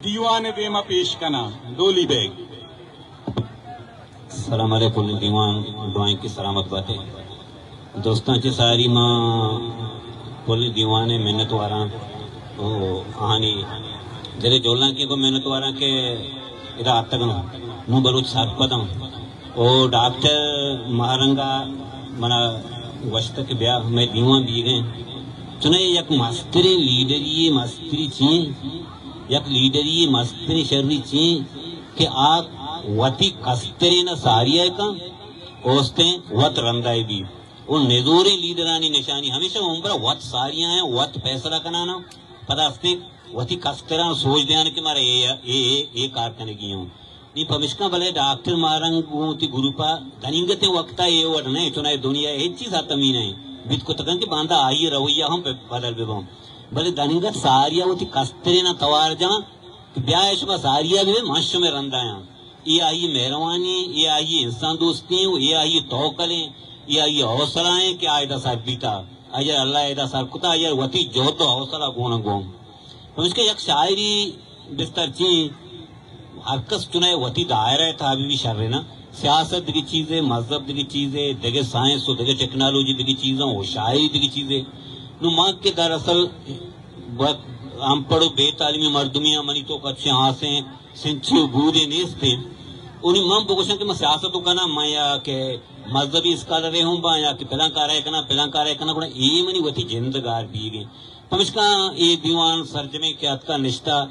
دیوان دیما پیش کنا ڈولی بیگ. السلام علیکم دیوان دعائیں کی سلامت باتیں دوستاں چے ساری ماں کل دیوان محنت واراں او آہانی جلے جولنا کی کو محنت واراں کے ادا آتگن نو بلوچ ساتھ پدم او ڈاکٹر مہارنگا منا وشت کے بیا میں دیوان دی گئے چنے یک مستری لیڈری مستری چین یک لیڈری مستری شرری چین کہ آپ وتی کسترین ساریہ کا اوستیں وط رندائی بھی ان نزوری لیڈرانی نشانی ہمیشہ عمرہ وط ساریاں ہیں وط فیصلہ کنانا پتا استے وتی کستران سوچ دیانا کہ مارا یہ کار کرنے کی ہوں نہیں پمشکا بلے ڈاکٹر مارنگوں تی گروپا دنینگتے وقتا یہ وڑنے چنائے دنیا ایک چیز آتمین ہے بیت کو تکن کہ باندھا آئی رویہ ہم بدل بے بہم بلے دنینگت ساریہ وتی کسترین توار جان کہ بیائے شبہ ساریہ بھی معاشر میں رندائیں یہ آئی مہروانی یہ آئی انسان دوستیں یہ آئی توکلیں یہ آئی حوصلائیں کہ آئیدہ صاحب بیتا آئیدہ اللہ آئیدہ صاحب کتا آئیدہ وطی جوت و حوصلہ گونا گوم اس کے یک شاعری بستر چین ہر کس چنائے وطی دائرہ تھا ابھی بھی شر نا سیاست دگی چیزیں مذہب دگی چیزیں دگے سائنس و دگے ٹیکنالوجی دگی چیزیں و شاعری دگی چیزیں نو ماں کے دراصل ہم پڑھو بے تعلیمی مردمیاں منی تو کچھ ہاسیں سنچو بورے نیستے انہیں ماں بگوشن کہ میں سیاستوں کا نا میں یا کہ مذہبی اسکالرے ہوں با یا کہ پلان کارے کنا گوڑا ای منی وطی جندگار بھی گئے پمشکا ای دیوان سرجمے کے اتکا نشتہ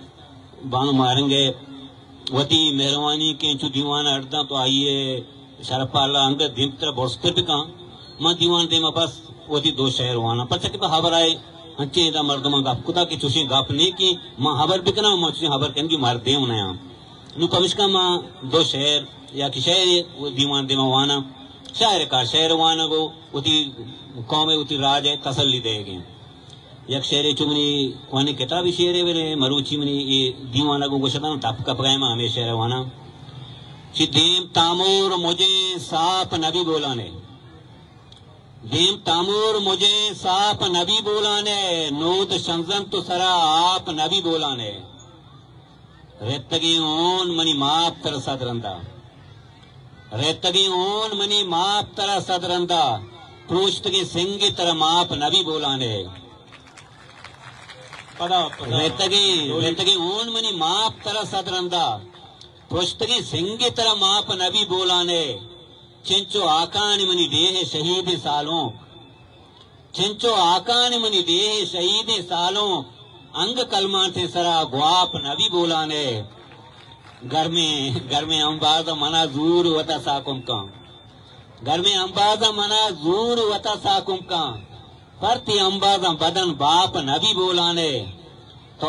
بانو مارنگے وطی مہروانی کے انچو دیوان ارداں تو آئیے شرپا اللہ انگت دیمتر بورسکر پکاں ماں دیوان دے میں پاس وطی دو شہر وانا پرچہ کہ پا حبر آئے ہنچے دا مردمہ گاپ کتا کی چوشیں گاپ نہیں کی ماں حبر بکنا ماں چوشیں حبر کنگی مردے ہونا ہے نو پمشکا ماں دو شہر یا کہ شہر دیوان دے میں وانا شاعر کار شہر وانا گو وطی قوم وطی راج ہے تسلی دے گئے یک شہر چمنی وانی کتابی شہر ویلے مروچی منی دیوانا گو گوشتاں ٹپ کپ گئے ماں ہمیں شہر وانا چی دیم تامور مجھے صاف نبی بولانے دیم تامور مجھے صاف نبی بولانے نوت شنزن تو سرا آپ نبی بولانے ریتگی اون منی ماپ تر صدرندہ ریتگی اون منی ماپ تر صدرندہ پروشتگی سنگی تر ماپ نبی بولانے ریتگی اون منی ماپ تر صدرندہ پروشتگی سنگی تر ماپ نبی بولانے چنچو آکانی منی دیہ شہید سالوں چنچو آکانی منی دیہ شہید سالوں انگ کلمان تھے سرا گواپ نبی بولانے گھر میں امباز منا زور وطا ساکم کان گھر میں امباز منا زور وطا ساکم کان پرتی امباز بدن باپ نبی بولانے تو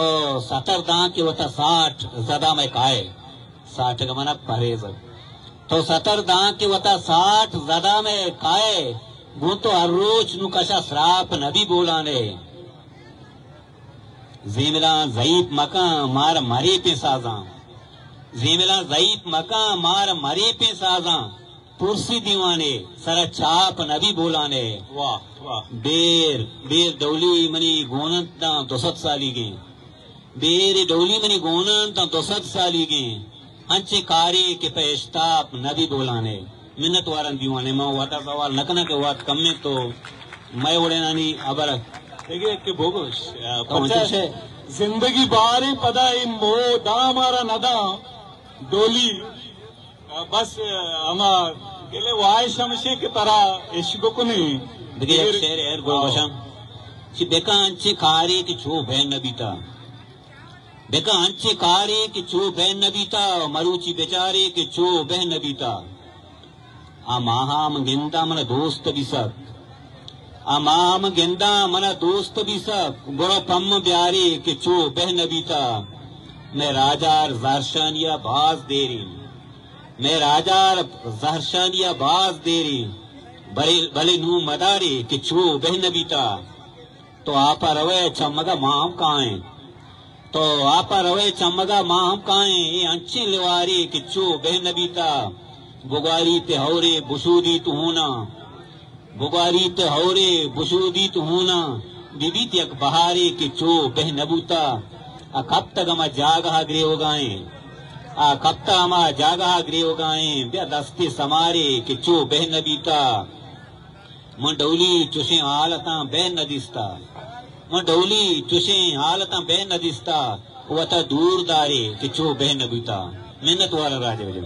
70 دان کی وطا 60 زدہ میں کائے 60 کا منا پریز تو 70 دان کی وطا 60 زدہ میں کائے گون تو ہر روچ نکشا سراپ نبی بولانے زیملان ضعیف مکان مار مری پہ سازاں زیملان ضعیف مکان مار مری پہ سازاں پرسی دیوانے سر چاپ نبی بولانے بیر ڈولی منی گونت دا 200 سالی گئیں بیر ڈولی منی گونت دا 200 سالی گئیں ہنچے کاری کے پیشتاب نبی بولانے منت وارن دیوانے ماں واتا سوال نکنا کے وات کم میں تو میں اڑے نانی عبر دیکھئے کہ بھوگوش زندگی باری پدا مو دا ہمارا ندا ڈولی بس ہما گلے وائے شمشے کی طرح عشق کنی دیکھئے ایک شہر ہے گو بشم چی بیکا انچے کاری کی چھو بین نبی تا بیکا انچے کاری کی چھو بین نبی تا مروچی بیچاری کی چھو بین نبی تا آماہام گندہ من دوست بھی سک امام گندا منا دوست بھی سب برو پم بیاری کہ چو بہ نبیتا میں راجار زہرشانیہ باز دیری میں راجار زہرشانیہ باز دیری بلے نو مداری کہ چو بہ نبیتا تو آپا روے چمگا ماہم کائیں تو آپا روے چمگا ماہم کائیں یہ انچی لواری کہ چو بہ نبیتا بگاری تے ہورے بشودی تو ہونا بگاری تے ہورے بشودی تو ہونا بی بی تے اک بہارے کے چو بہ نبوتا کب تک ہما جاگہ گریو گائیں کب تک ہما جاگہ گریو گائیں بیا دستی سمارے کہ چو بہن نبیتا من ڈولی چوشیں حالتاں بہن ندیستا من ڈولی چوشیں حالتاں بہن ندیستا وطا دور دارے کہ چو بہن نبیتا محنت والا راجے وجہ